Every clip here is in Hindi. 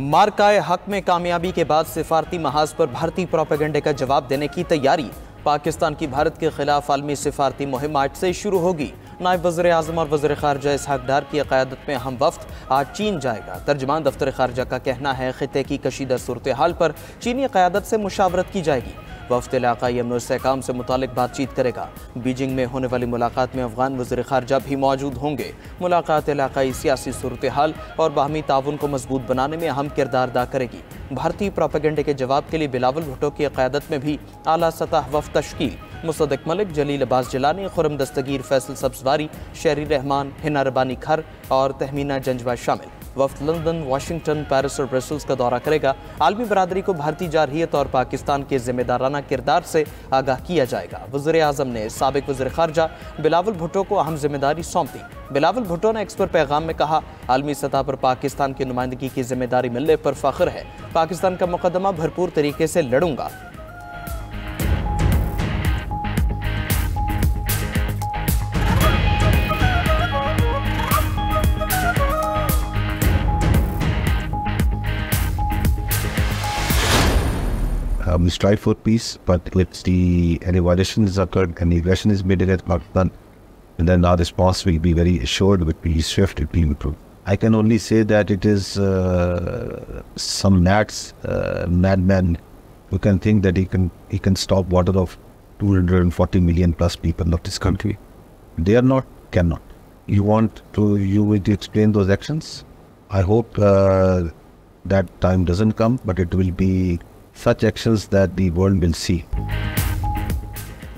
मार्काए हक में कामयाबी के बाद सिफारती महाज पर भारतीय प्रोपेगेंडे का जवाब देने की तैयारी। पाकिस्तान की भारत के खिलाफ आलमी सिफारती मुहिम आज से शुरू होगी। नायब वज़ीर आज़म और वज़ीर ख़ारजा इसहाक़ डार की क़यादत में अहम वफ़्द आज चीन जाएगा। तर्जमान दफ्तर ख़ारजा का कहना है ख़ित्ते की कशीदा सूरत हाल पर चीनी क़यादत से मुशावरत की जाएगी। वफ़्द इलाक़ाई अमन और इस्तेहकाम से मुतालिक बातचीत करेगा। बीजिंग में होने वाली मुलाकात में अफ़गान वज़ीर ख़ारजा भी मौजूद होंगे। मुलाकात इलाक़ाई सियासी सूरत हाल और बाहमी ताउन को मजबूत बनाने में अहम किरदार अदा करेगी। भारतीय प्रोपेगेंडे के जवाब के लिए बिलावल भुट्टो की क़यादत में भी आला सतह वफ़्द तश्कील। मुसद्दिक़ मलिक, जलील अब्बास जिलानी, खुर्रम दस्तगीर, फैसल सब्ज़वारी, शहरी रहमान, हिना रबानी खर और तहमीना जंजवा शामिल। वफ़्द लंदन, वाशिंगटन, पेरिस और ब्रसल्स का दौरा करेगा। आलमी बरादरी को भारतीय जारहियत और पाकिस्तान के ज़िम्मेदाराना किरदार से आगाह किया जाएगा। वज़ीर आज़म ने साबिक़ वज़ीर ख़ारजा बिलावल भुट्टो को अहम जिम्मेदारी सौंप दी। बिलावल भुट्टो ने एक्स पर पैगाम में कहा, आलमी सतह पर पाकिस्तान की नुमाइंदगी की जिम्मेदारी मिलने पर फ़ख्र है। पाकिस्तान का मुक़दमा भरपूर तरीके से लड़ूंगा। We strive for peace, but if any violation is occurred, any aggression is made against Pakistan, and then our response will be very assured, will be swift, it will be improved. I can only say that it is some madman who can think that he can stop water of 240 million plus people of this country. They are not, cannot. You will to explain those actions. I hope that time doesn't come, but it will be such actions that the world will see.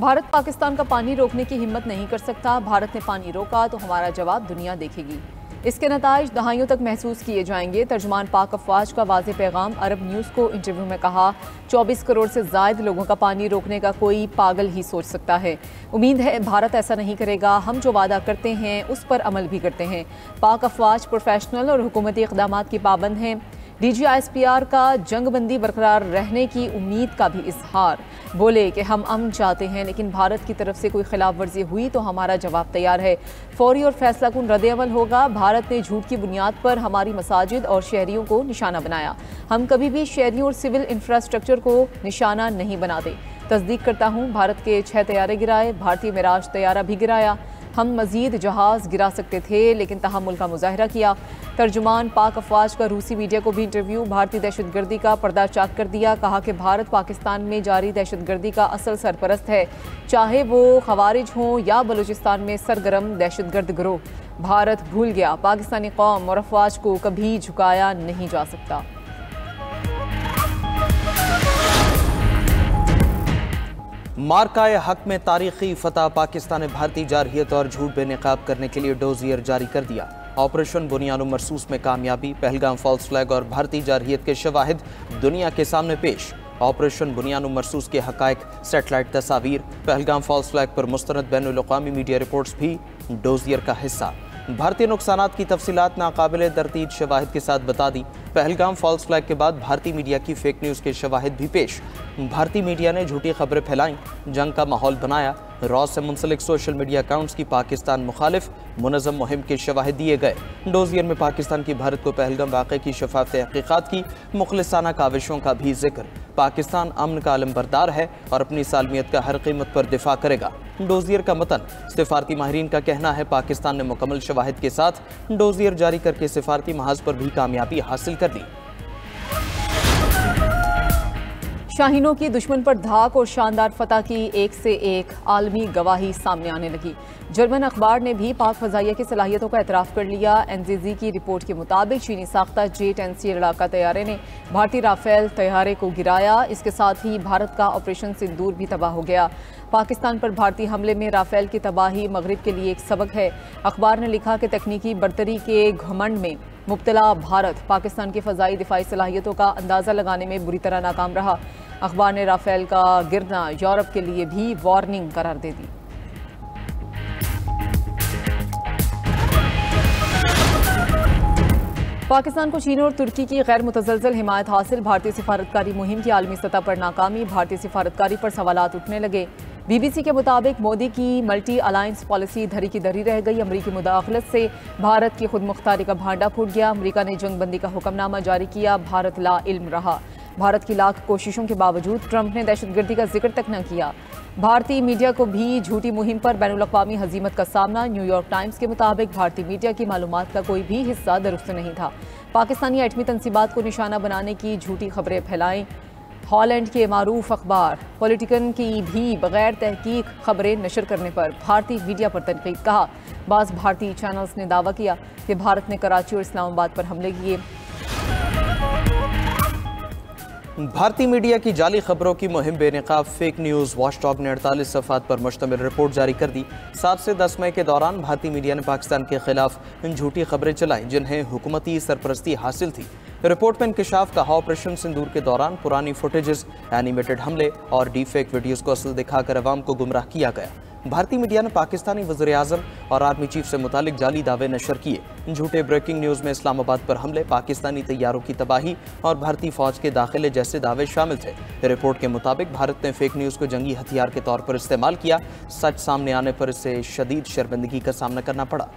Bharat Pakistan का पानी रोकने की हिम्मत नहीं कर सकता। भारत ने पानी रोका तो हमारा जवाब दुनिया देखेगी। इसके नताइज दहाइयों तक महसूस किए जाएंगे। तर्जुमान पाक अफवाज का वाज़ेह पैगाम। अरब न्यूज़ को इंटरव्यू में कहा, 24 करोड़ से ज़ायद लोगों का पानी रोकने का कोई पागल ही सोच सकता है। उम्मीद है भारत ऐसा नहीं करेगा। हम जो वादा करते हैं उस पर अमल भी करते हैं। पाक अफवाज प्रोफेशनल और हुकूमती इक़दामात की पाबंद हैं। DGISPR का जंगबंदी बरकरार रहने की उम्मीद का भी इजहार। बोले कि हम अमन चाहते हैं, लेकिन भारत की तरफ से कोई खिलाफ वर्जी हुई तो हमारा जवाब तैयार है। फौरी और फैसला कुन रद्द अमल होगा। भारत ने झूठ की बुनियाद पर हमारी मसाजिद और शहरियों को निशाना बनाया। हम कभी भी शहरियों और सिविल इंफ्रास्ट्रक्चर को निशाना नहीं बनाते। तस्दीक करता हूँ, भारत के 6 तैयारे गिराए, भारतीय मिराज तैयारा भी गिराया। हम मजीद जहाज़ गिरा सकते थे, लेकिन तहम्मुल का मुजाहरा किया। तर्जुमान पाक अफवाज का रूसी मीडिया को भी इंटरव्यू। भारतीय दहशतगर्दी का पर्दा चाक कर दिया। कहा कि भारत पाकिस्तान में जारी दहशतगर्दी का असल सरपरस्त है, चाहे वो खवारिज हों या बलूचिस्तान में सरगर्म दहशतगर्द गिरोह। भारत भूल गया, पाकिस्तानी कौम और अफवाज को कभी झुकाया नहीं जा सकता। मार्काए हक में तारीखी फतह। पाकिस्तान ने भारतीय जारहियत और झूठ बेनकाब करने के लिए डोजियर जारी कर दिया। ऑपरेशन बुनियान मरसूस में कामयाबी। पहलगाम फॉल्स फ्लैग और भारतीय जारहियत के शवाहिद दुनिया के सामने पेश। ऑपरेशन बुनियान मरसूस के हकायक, सेटेलाइट तस्वीर, पहलगाम फॉल्स फ्लैग पर मुस्तनद बैनुल-अक़वामी मीडिया रिपोर्ट्स भी डोजियर का हिस्सा। भारतीय नुकसानात की तफसीलात नाकाबिले तरतीब शवाहिद के साथ बता दी। पहलगाम फॉल्स फ्लैग के बाद भारतीय मीडिया की फेक न्यूज़ के शवाहिद भी पेश। भारतीय मीडिया ने झूठी खबरें फैलाईं, जंग का माहौल बनाया। रॉ से मुंसलिक सोशल मीडिया अकाउंट्स की पाकिस्तान मुखालिफ मुनज़्ज़म मुहिम के शवाहिद दिए गए। डोजियर में पाकिस्तान की भारत को पहलगाम वाक़े की शफाफ तहक़ीक़ात की मुखलिसाना काविशों का भी जिक्र। पाकिस्तान अमन का अलमबरदार है और अपनी सालमियत का हर कीमत पर दिफा करेगा। डोजियर का मतन। सिफारती माहिरीन का कहना है, पाकिस्तान ने मुकम्मल शवाहिद के साथ डोजियर जारी करके सिफारती महाज पर भी कामयाबी हासिल कर ली। शाहीनों की दुश्मन पर धाक और शानदार फतह की एक से एक आलमी गवाही सामने आने लगी। जर्मन अखबार ने भी पाक फ़ज़ाइया की सलाहियतों का एतराफ़ कर लिया। NZZ की रिपोर्ट के मुताबिक चीनी साख्ता J-10C लड़ाका तैयारे ने भारतीय राफेल तैयारे को गिराया। इसके साथ ही भारत का ऑपरेशन सिंदूर भी तबाह हो गया। पाकिस्तान पर भारतीय हमले में राफेल की तबाही मगरिब के लिए एक सबक है। अखबार ने लिखा कि तकनीकी बरतरी के घमंड में मुब्तला भारत पाकिस्तान की फ़ज़ाई दिफाई सलाहियतों का अंदाज़ा लगाने में बुरी तरह नाकाम रहा। अखबार ने राफेल का गिरना यूरोप के लिए भी वार्निंग करार दे दी। पाकिस्तान को चीन और तुर्की की गैर मुतज़लज़ल हिमायत हासिल। भारतीय सिफारतकारी मुहिम की आलमी सतह पर नाकामी। भारतीय सिफारतकारी पर सवालात उठने लगे। BBC के मुताबिक मोदी की मल्टी अलायंस पॉलिसी धरी की धरी रह गई। अमरीकी मुदाखलत से भारत की खुद मुख्तारी का भांडा फूट गया। अमरीका ने जंगबंदी का हुक्मनामा जारी किया। भारत ला इल्म रहा। भारत की लाख कोशिशों के बावजूद ट्रंप ने दहशतगर्दी का जिक्र तक न किया। भारतीय मीडिया को भी झूठी मुहिम पर बैनुल-अक़वामी हजीमत का सामना। न्यूयॉर्क टाइम्स के मुताबिक भारतीय मीडिया की मालूमात का कोई भी हिस्सा दुरुस्त नहीं था। पाकिस्तानी एटमी तंसीबात को निशाना बनाने की झूठी खबरें फैलाएं। हॉलैंड के मारूफ अखबार पॉलिटिकन की भी बगैर तहकीक खबरें नशर करने पर भारतीय मीडिया पर तनकीद। कहा, बाज़ भारतीय चैनल्स ने दावा किया कि भारत ने कराची और इस्लामाबाद पर हमले किए। भारतीय मीडिया की जाली खबरों की मुहिम बेनकाब फेक न्यूज़ वॉचडॉग ने 48 सफ़हात पर मुश्तमिल रिपोर्ट जारी कर दी। 7 से 10 मई के दौरान भारतीय मीडिया ने पाकिस्तान के खिलाफ झूठी खबरें चलाई जिन्हें हुकूमती सरपरस्ती हासिल थी। रिपोर्ट में इंकशाफ कहा, ऑपरेशन सिंदूर के दौरान पुरानी फुटेजेस, एनिमेटेड हमले और डीफेक वीडियोज़ को असल दिखाकर अवाम को गुमराह किया गया। भारतीय मीडिया ने पाकिस्तानी वज़ीर-ए-आज़म और आर्मी चीफ से मुतालिक जाली दावे नशर किए। झूठे ब्रेकिंग न्यूज़ में इस्लामाबाद पर हमले, पाकिस्तानी तैयारों की तबाही और भारतीय फौज के दाखिले जैसे दावे शामिल थे। रिपोर्ट के मुताबिक भारत ने फेक न्यूज़ को जंगी हथियार के तौर पर इस्तेमाल किया। सच सामने आने पर इसे शदीद शर्मिंदगी का सामना करना पड़ा।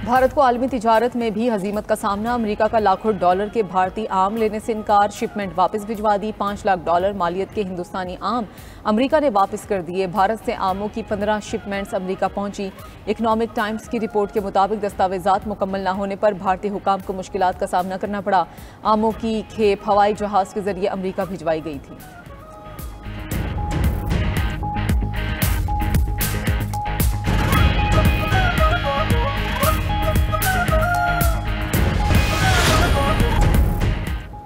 भारत को आलमी तिजारत में भी हजीमत का सामना। अमेरिका का लाखों डॉलर के भारतीय आम लेने से इनकार। शिपमेंट वापस भिजवा दी। 5 लाख डॉलर मालियत के हिंदुस्तानी आम अमेरिका ने वापस कर दिए। भारत से आमों की 15 शिपमेंट्स अमेरिका पहुंची। इकोनॉमिक टाइम्स की रिपोर्ट के मुताबिक दस्तावेजात मुकम्मल न होने पर भारतीय हुकाम को मुश्किलात का सामना करना पड़ा। आमों की खेप हवाई जहाज के जरिए अमेरिका भिजवाई गई थी।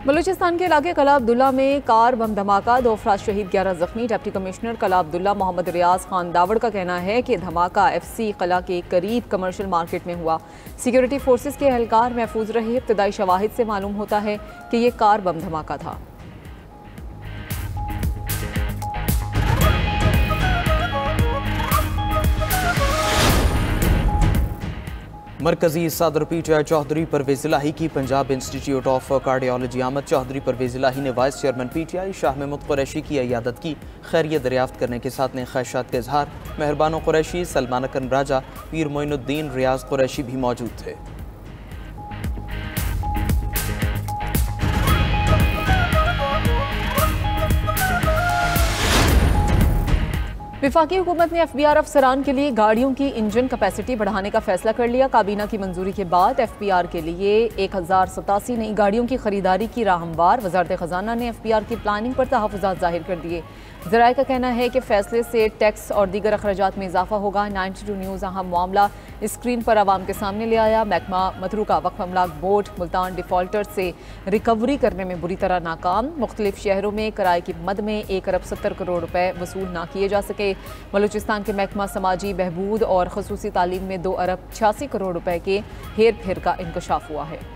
बलूचिस्तान के इलाके कला अब्दुल्ला में कार बम धमाका, 2 अफराद शहीद, 11 जख्मी। डिप्टी कमिश्नर कला अब्दुल्ला मोहम्मद रियाज खान दावड़ का कहना है कि धमाका FC कला के करीब कमर्शियल मार्केट में हुआ। सिक्योरिटी फोर्सेस के एहलकार महफूज रहे। इब्तदाई शवाहिद से मालूम होता है कि ये कार बम धमाका था। मरकजी सदर PTI चौधरी परवेज इलाही की पंजाब इंस्टीट्यूट ऑफ कार्डियोलॉजी आमद। चौधरी परवेज इलाही ने vice chairman PTI Shah Mahmood Qureshi की इयादत की। खैरियत दरियाफ्त करने के साथ ने ख्वाहिशात का इजहार। मेहरबान कुरैशी, सलमान अकरम राजा, पीर मोइनुद्दीन, रियाज कुरैशी भी मौजूद थे। वफाकी हुकूमत ने FBR अफसरान के लिए गाड़ियों की इंजन कैपेसिटी बढ़ाने का फैसला कर लिया। काबीना की मंजूरी के बाद FBR के लिए 1087 नई गाड़ियों की खरीदारी की राह हमवार। वजारत खजाना ने FBR की प्लानिंग पर तहफ़्फ़ुज़ात जाहिर कर दिए। ज़राए का कहना है कि फैसले से टैक्स और दीगर अखराजात में इजाफा होगा। 92 न्यूज़ अहम मामला स्क्रीन पर आवाम के सामने ले आया। महकमा मतरूका वक्फ अमलाक बोर्ड मुल्तान डिफॉल्टर से रिकवरी करने में बुरी तरह नाकाम। मुख्तलिफ शहरों में किराए की मद में 1 अरब 70 करोड़ रुपए वसूल ना किए जा सके। बलूचिस्तान के महकमा समाजी बहबूद और खसूसी तालीम में 2 अरब 86 करोड़ रुपए के हेर फेर का इंकशाफ हुआ है।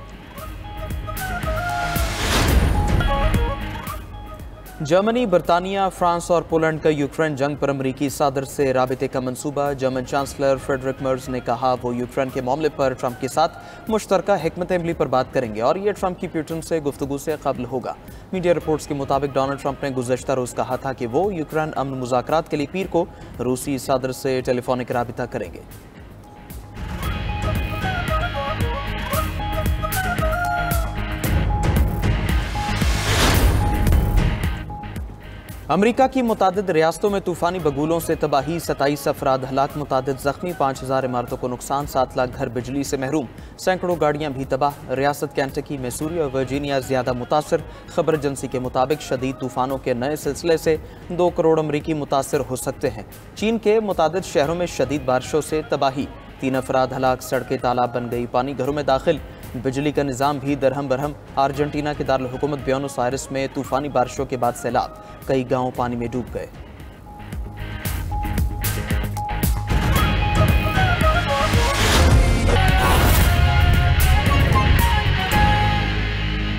जर्मनी, बरतानिया, फ्रांस और पोलैंड का यूक्रेन जंग पर अमरीकी सदर से राबिते का मंसूबा। जर्मन चांसलर फ्रेडरिक मर्ज ने कहा वो यूक्रेन के मामले पर ट्रंप के साथ मुश्तरका हिकमत अमली पर बात करेंगे और ये ट्रंप की पुतिन से गुफ्तगू से कबल होगा। मीडिया रिपोर्ट्स के मुताबिक डोनाल्ड ट्रंप ने गुज़श्ता रोज़ कहा था कि वो यूक्रेन अमन मुज़ाकरात के लिए पीर को रूसी सदर से टेलीफोनिक राबिता करेंगे। अमरीका की मुतादिद रियासतों में तूफ़ानी बगुलों से तबाही, 27 अफराद हलाक, मुतादिद जख्मी, 5000 इमारतों को नुकसान, 7 लाख घर बिजली से महरूम, सैकड़ों गाड़ियाँ भी तबाह। रियासत कैंटकी, मैसूरी और वर्जीनिया ज़्यादा मुतासर। खबर एजेंसी के मुताबिक शदीद तूफ़ानों के नए सिलसिले से 2 करोड़ अमरीकी मुतासर हो सकते हैं। चीन के मुतादिद शहरों में शदीद बारिशों से तबाही, 3 अफराद हलाक, सड़कें तालाब बन गई, पानी घरों में दाखिल, बिजली का निज़ाम भी दरहम बरहम। अर्जेंटीना के दारुल हुकूमत ब्यूनस आयर्स में तूफ़ानी बारिशों के बाद सैलाब, कई गाँव पानी में डूब गए।